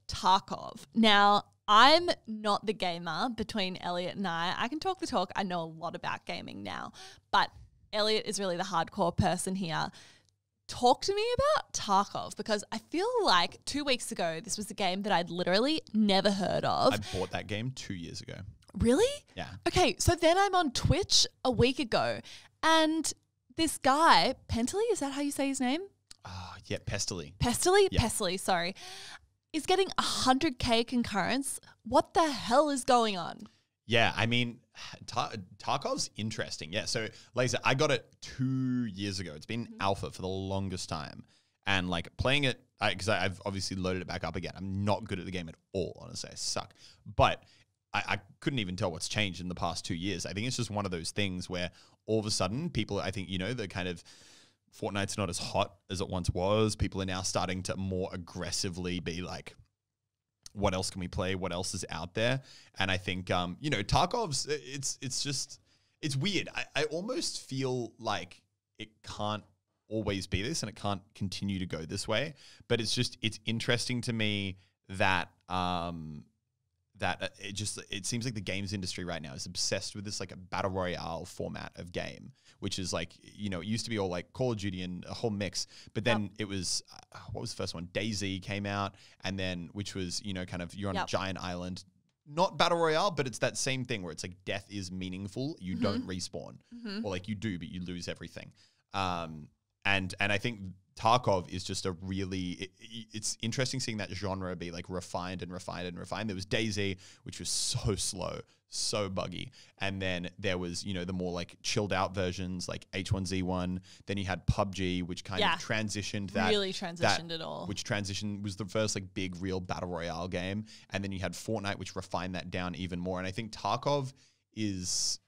Tarkov. Now, I'm not the gamer between Elliot and I. I can talk the talk. I know a lot about gaming now, but Elliot is really the hardcore person here. Talk to me about Tarkov, because I feel like 2 weeks ago, this was a game that I'd literally never heard of. I bought that game 2 years ago. Really? Yeah. Okay, so then I'm on Twitch a week ago, and this guy, Pentily, is that how you say his name? Yeah, Pestily. Pestily? Yeah. Pestily, sorry. Is getting 100K concurrents. What the hell is going on? Yeah, I mean, Tarkov's interesting. Yeah, so like I said, I got it 2 years ago. It's been alpha for the longest time. And like playing it, because I've obviously loaded it back up again. I'm not good at the game at all, honestly. I suck. But I couldn't even tell what's changed in the past 2 years. I think it's just one of those things where all of a sudden people, I think, the kind of Fortnite's not as hot as it once was. People are now starting to more aggressively be like, what else can we play? What else is out there? And I think, Tarkov's, it's weird. I almost feel like it can't always be this and it can't continue to go this way. But it's interesting to me that, it seems like the games industry right now is obsessed with this like a battle royale format of game, which is like, it used to be all like Call of Duty and a whole mix, but then it was, what was the first one? DayZ came out, and then, which was, kind of, you're on a giant island, not battle royale, but it's that same thing where it's like death is meaningful. You don't respawn, or like you do, but you lose everything. And I think Tarkov is just a really, it's interesting seeing that genre be like refined and refined and refined. There was DayZ, which was so slow, so buggy. And then there was, the more like chilled out versions like H1Z1. Then you had PUBG, which kind of transitioned that. Really transitioned it all. Which was the first like big real battle royale game. And then you had Fortnite, which refined that down even more. And I think Tarkov is,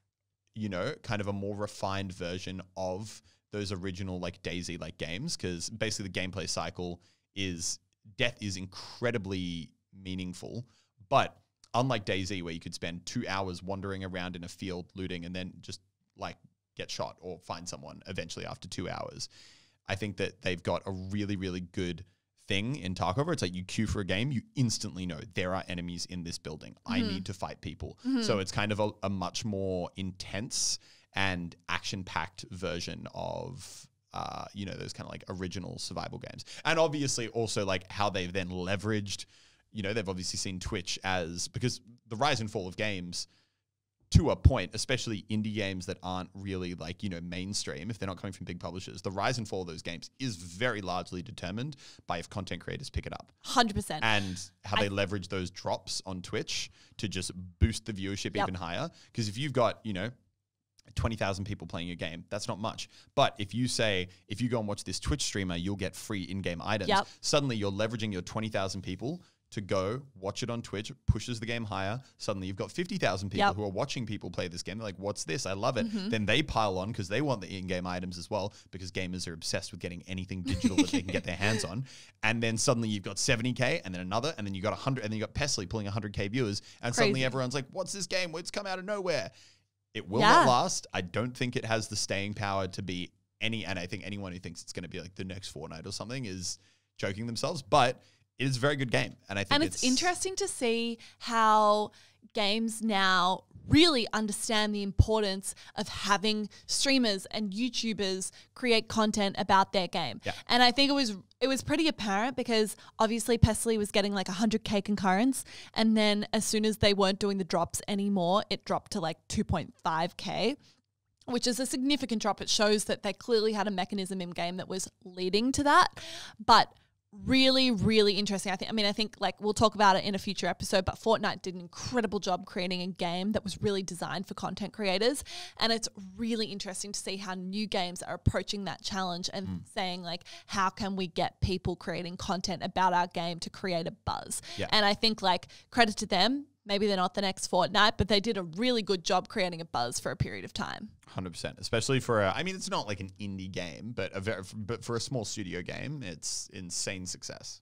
kind of a more refined version of those original like DayZ like games, because basically the gameplay cycle is death is incredibly meaningful, but unlike DayZ where you could spend 2 hours wandering around in a field looting and then just like get shot or find someone eventually after 2 hours, I think that they've got a really, really good thing in Tarkov. It's like you queue for a game, you instantly know there are enemies in this building. I need to fight people. So it's kind of a much more intense and action-packed version of, those kind of like original survival games. And obviously also like how they've then leveraged, they've obviously seen Twitch as, because the rise and fall of games to a point, especially indie games that aren't really like, mainstream, if they're not coming from big publishers, the rise and fall of those games is very largely determined by if content creators pick it up. 100%. And how they leverage those drops on Twitch to just boost the viewership even higher. Because if you've got, 20,000 people playing your game, that's not much. But if you go and watch this Twitch streamer, you'll get free in-game items. Suddenly you're leveraging your 20,000 people to go watch it on Twitch, pushes the game higher. Suddenly you've got 50,000 people who are watching people play this game. They're like, what's this? I love it. Then they pile on because they want the in-game items as well, because gamers are obsessed with getting anything digital that they can get their hands on. And then suddenly you've got 70K and then another, and then you got 100, and then you got Pestily pulling 100K viewers. And suddenly everyone's like, what's this game? It's come out of nowhere. It will not last. I don't think it has the staying power to be and I think anyone who thinks it's going to be like the next Fortnite or something is joking themselves, but it is a very good game. And I think it's interesting to see how games now really understand the importance of having streamers and YouTubers create content about their game. And I think it was pretty apparent, because obviously Pestily was getting like 100K concurrents, and then as soon as they weren't doing the drops anymore, it dropped to like 2.5K, which is a significant drop. It shows that they clearly had a mechanism in game that was leading to that. But really, really interesting. I think like we'll talk about it in a future episode, but Fortnite did an incredible job creating a game that was really designed for content creators. And it's really interesting to see how new games are approaching that challenge and saying like, how can we get people creating content about our game to create a buzz? And I think like credit to them. Maybe they're not the next Fortnite, but they did a really good job creating a buzz for a period of time. 100%, especially for it's not like an indie game, but for a small studio game, it's insane success.